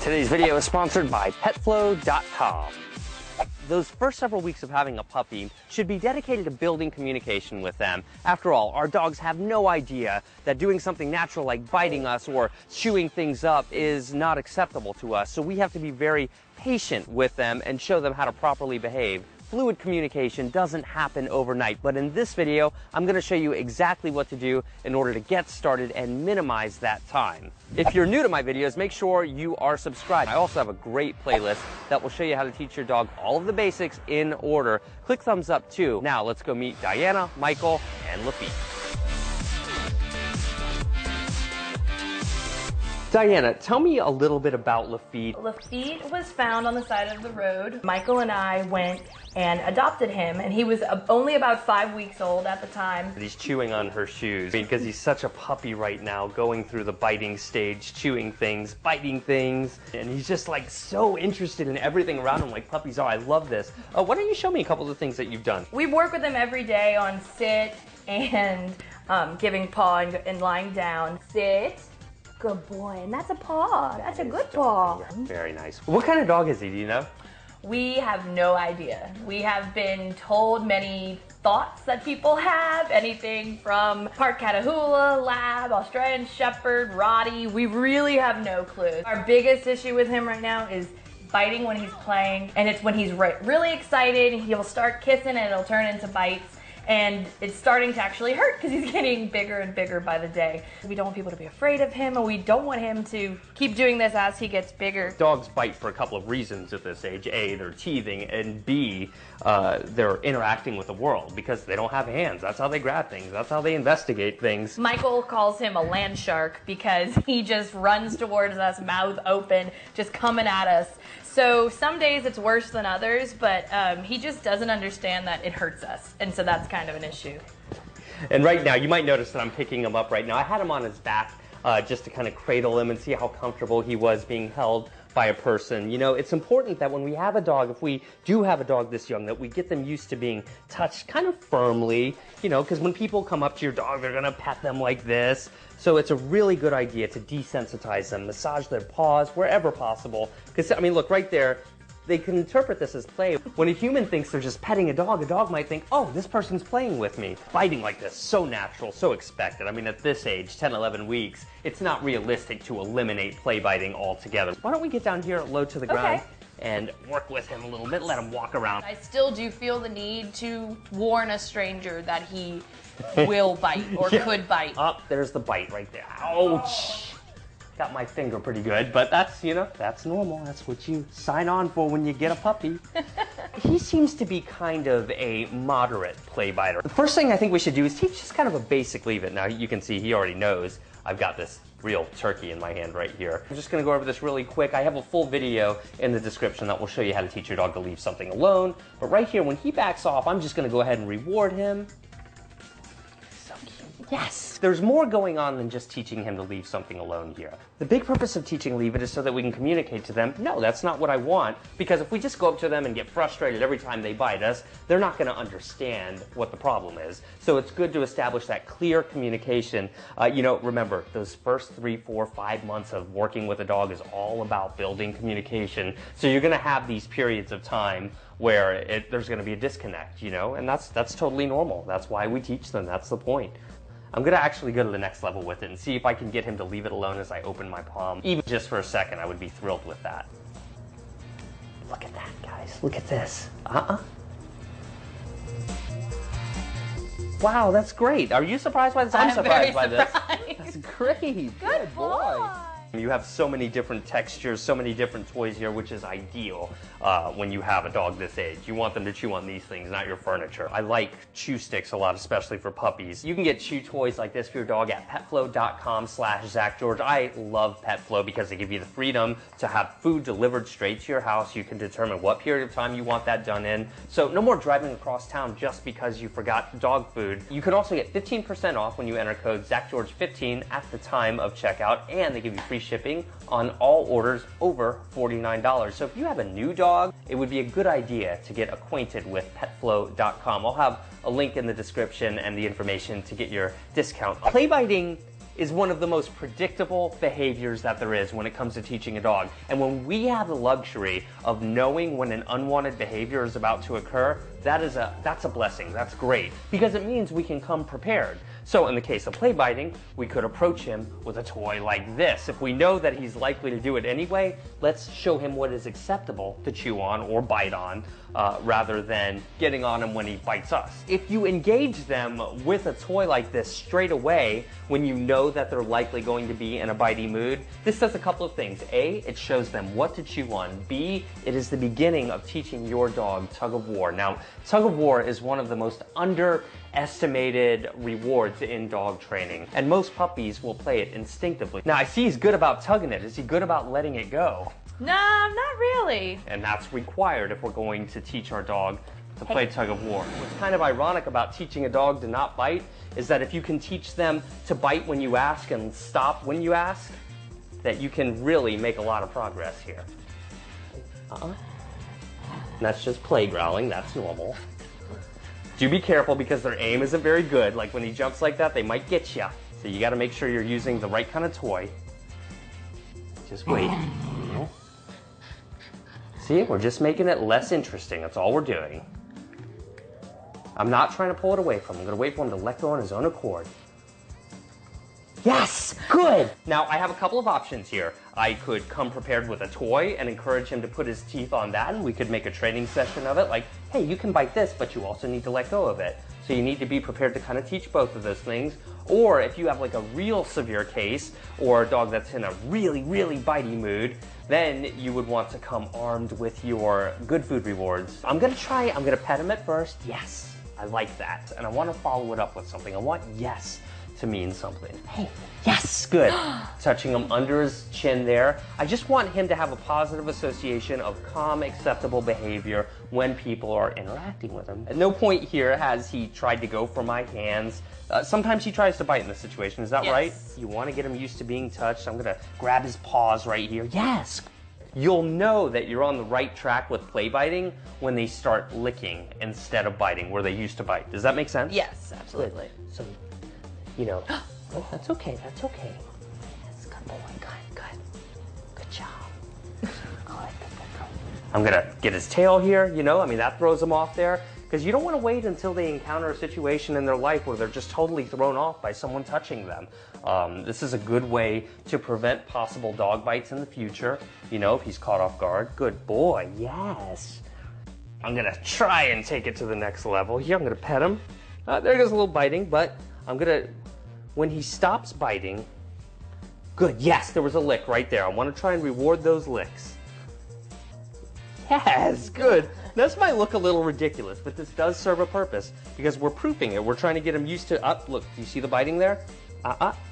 Today's video is sponsored by PetFlow.com. Those first several weeks of having a puppy should be dedicated to building communication with them. After all, our dogs have no idea that doing something natural like biting us or chewing things up is not acceptable to us, so we have to be very patient with them and show them how to properly behave. Fluid communication doesn't happen overnight, but in this video, I'm going to show you exactly what to do in order to get started and minimize that time. If you're new to my videos, make sure you are subscribed. I also have a great playlist that will show you how to teach your dog all of the basics in order. Click thumbs up too. Now let's go meet Diana, Michael, and Lafitte. Diana, tell me a little bit about Lafitte. Lafitte was found on the side of the road. Michael and I went and adopted him, and he was only about 5 weeks old at the time. He's chewing on her shoes because he's such a puppy right now, going through the biting stage, chewing things, biting things, and he's just like so interested in everything around him like puppies are. I love this. Why don't you show me a couple of the things that you've done? We work with him every day on sit and giving paw and lying down. Sit. Good boy, and that's a paw. That's a good paw. Yeah, very nice. What kind of dog is he, do you know? We have no idea. We have been told many thoughts that people have, anything from Part Catahoula, Lab, Australian Shepherd, Rottie. We really have no clue. Our biggest issue with him right now is biting when he's playing, and it's when he's really excited, he'll start kissing and it'll turn into bites. And it's starting to actually hurt because he's getting bigger and bigger by the day. We don't want people to be afraid of him, and we don't want him to keep doing this as he gets bigger. Dogs bite for a couple of reasons at this age. A, they're teething, and B, they're interacting with the world because they don't have hands. That's how they grab things. That's how they investigate things. Michael calls him a land shark because he just runs towards us, mouth open, just coming at us. So some days it's worse than others, but he just doesn't understand that it hurts us, and so that's kind of an issue. And right now, you might notice that I'm picking him up right now. I had him on his back just to kind of cradle him and see how comfortable he was being held by a person. You know, it's important that when we have a dog, if we do have a dog this young, that we get them used to being touched kind of firmly, you know, because when people come up to your dog, they're going to pet them like this. So it's a really good idea to desensitize them, massage their paws wherever possible. Because, I mean, look, right there, they can interpret this as play. When a human thinks they're just petting a dog might think, oh, this person's playing with me. Biting like this, so natural, so expected. I mean, at this age, 10, 11 weeks, it's not realistic to eliminate play biting altogether. Why don't we get down here low to the ground and work with him a little bit, let him walk around. I still do feel the need to warn a stranger that he will bite or could bite. Oh, there's the bite right there. Ouch! Got my finger pretty good, but that's, you know, that's normal. That's what you sign on for when you get a puppy. He seems to be kind of a moderate play biter. The first thing I think we should do is teach just kind of a basic leave it. Now you can see he already knows I've got this real turkey in my hand right here. I'm just gonna go over this really quick. I have a full video in the description that will show you how to teach your dog to leave something alone. But right here, when he backs off, I'm just gonna go ahead and reward him. So cute. Yes! There's more going on than just teaching him to leave something alone here. The big purpose of teaching leave it is so that we can communicate to them, no, that's not what I want, because if we just go up to them and get frustrated every time they bite us, they're not going to understand what the problem is. So it's good to establish that clear communication. You know, remember, those first 3, 4, 5 months of working with a dog is all about building communication. So you're going to have these periods of time where there's going to be a disconnect, you know, and that's totally normal. That's why we teach them. That's the point. I'm going to actually go to the next level with it and see if I can get him to leave it alone as I open my palm. Even just for a second, I would be thrilled with that. Look at that, guys. Look at this. Wow, that's great. Are you surprised by this? I'm surprised by this. That's great. Good boy. You have so many different textures, so many different toys here, which is ideal when you have a dog this age. You want them to chew on these things, not your furniture. I like chew sticks a lot, especially for puppies. You can get chew toys like this for your dog at petflow.com/ZachGeorge. I love PetFlow because they give you the freedom to have food delivered straight to your house. You can determine what period of time you want that done in. So no more driving across town just because you forgot dog food. You can also get 15% off when you enter code ZachGeorge15 at the time of checkout, and they give you free shipping on all orders over $49. So if you have a new dog, it would be a good idea to get acquainted with petflow.com. I'll have a link in the description and the information to get your discount. Play biting is one of the most predictable behaviors that there is when it comes to teaching a dog. And when we have the luxury of knowing when an unwanted behavior is about to occur, that's a blessing. That's great, because it means we can come prepared. So in the case of play biting, we could approach him with a toy like this. If we know that he's likely to do it anyway, let's show him what is acceptable to chew on or bite on, rather than getting on him when he bites us. If you engage them with a toy like this straight away, when you know that they're likely going to be in a bitey mood, this does a couple of things. A, it shows them what to chew on. B, it is the beginning of teaching your dog tug of war. Now, tug of war is one of the most underestimated rewards in dog training, and most puppies will play it instinctively. Now, I see he's good about tugging it. Is he good about letting it go? No, not really. And that's required if we're going to teach our dog to play tug of war. What's kind of ironic about teaching a dog to not bite is that if you can teach them to bite when you ask and stop when you ask, that you can really make a lot of progress here. And that's just play growling. That's normal. Do be careful because their aim isn't very good. Like when he jumps like that, they might get you. So you got to make sure you're using the right kind of toy. Just wait. See, we're just making it less interesting. That's all we're doing. I'm not trying to pull it away from him. I'm going to wait for him to let go on his own accord. Yes, good. Now, I have a couple of options here. I could come prepared with a toy and encourage him to put his teeth on that, and we could make a training session of it. Like, hey, you can bite this, but you also need to let go of it. So you need to be prepared to kind of teach both of those things. Or if you have like a real severe case or a dog that's in a really, really bitey mood, then you would want to come armed with your good food rewards. I'm gonna pet him at first. Yes, I like that. And I want to follow it up with something. I want yes to mean something. Hey, yes, good. Touching him under his chin there. I just want him to have a positive association of calm, acceptable behavior when people are interacting with him. At no point here has he tried to go for my hands. Sometimes he tries to bite in this situation, is that right? You want to get him used to being touched. I'm gonna grab his paws right here. Yes! You'll know that you're on the right track with play biting when they start licking instead of biting where they used to bite. Does that make sense? Yes, absolutely. Good. So, you know, that's okay, that's okay. Yes, good boy, good job. Good. I'm gonna get his tail here, you know, I mean, that throws him off there. Because you don't want to wait until they encounter a situation in their life where they're just totally thrown off by someone touching them. This is a good way to prevent possible dog bites in the future. You know, if he's caught off guard. Good boy, yes. I'm going to try and take it to the next level here. I'm going to pet him. There goes a little biting, but I'm going to, when he stops biting, good, yes, there was a lick right there. I want to try and reward those licks. Yes, good. This might look a little ridiculous, but this does serve a purpose because we're proofing it. We're trying to get them used to, look, do you see the biting there?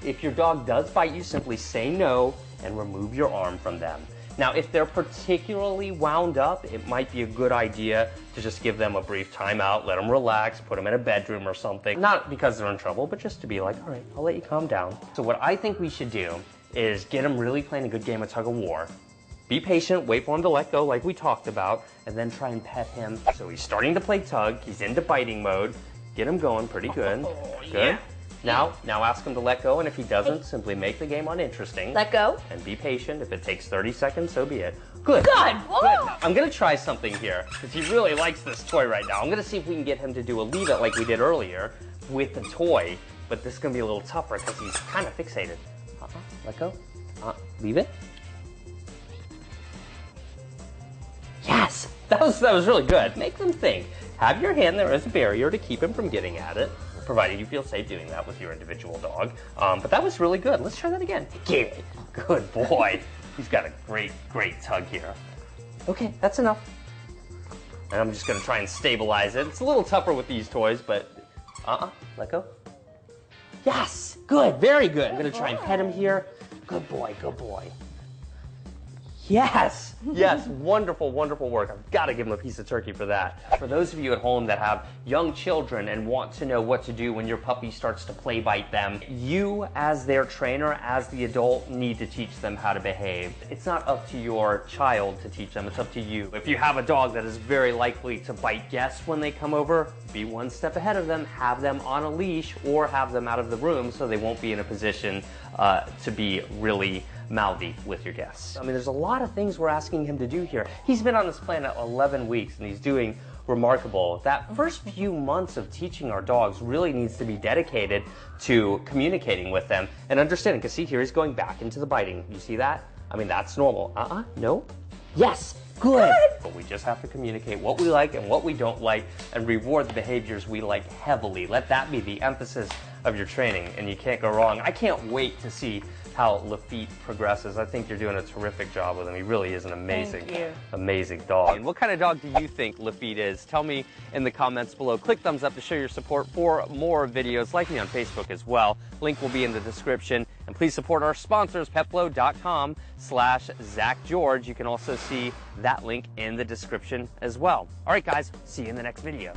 If your dog does bite you, simply say no and remove your arm from them. Now, if they're particularly wound up, it might be a good idea to just give them a brief timeout, let them relax, put them in a bedroom or something. Not because they're in trouble, but just to be like, all right, I'll let you calm down. So what I think we should do is get them really playing a good game of tug of war. Be patient, wait for him to let go like we talked about, and then try and pet him. So he's starting to play tug, he's into biting mode. Get him going pretty good. Good. Now ask him to let go, and if he doesn't, simply make the game uninteresting. Let go. And be patient. If it takes 30 seconds, so be it. Good. Good. Good. I'm gonna try something here, because he really likes this toy right now. I'm gonna see if we can get him to do a leave it like we did earlier with the toy, but this is gonna be a little tougher because he's kind of fixated. Let go. Leave it. Yes, that was really good. Make them think. Have your hand there as a barrier to keep him from getting at it, provided you feel safe doing that with your individual dog. But that was really good. Let's try that again. Good boy. He's got a great tug here. Okay, that's enough. And I'm just gonna try and stabilize it. It's a little tougher with these toys, but let go. Yes, good, very good. I'm gonna try and pet him here. Good boy, good boy. Yes, yes, wonderful, wonderful work. I've got to give him a piece of turkey for that. For those of you at home that have young children and want to know what to do when your puppy starts to play bite them, you as their trainer, as the adult, need to teach them how to behave. It's not up to your child to teach them, it's up to you. If you have a dog that is very likely to bite guests when they come over, be one step ahead of them, have them on a leash or have them out of the room so they won't be in a position to be really mouthy with your guests. I mean, there's a lot of things we're asking him to do here. He's been on this planet 11 weeks and he's doing remarkable. That first few months of teaching our dogs really needs to be dedicated to communicating with them and understanding, because see, here he's going back into the biting. You see that? I mean, that's normal. No. Yes. Good. But we just have to communicate what we like and what we don't like and reward the behaviors we like heavily. Let that be the emphasis of your training and you can't go wrong. I can't wait to see how Lafitte progresses. I think you're doing a terrific job with him. He really is an amazing, amazing dog. And what kind of dog do you think Lafitte is? Tell me in the comments below. Click thumbs up to show your support for more videos. Like me on Facebook as well. Link will be in the description. And please support our sponsors, Petflow.com/Zach George. You can also see that link in the description as well. All right, guys, see you in the next video.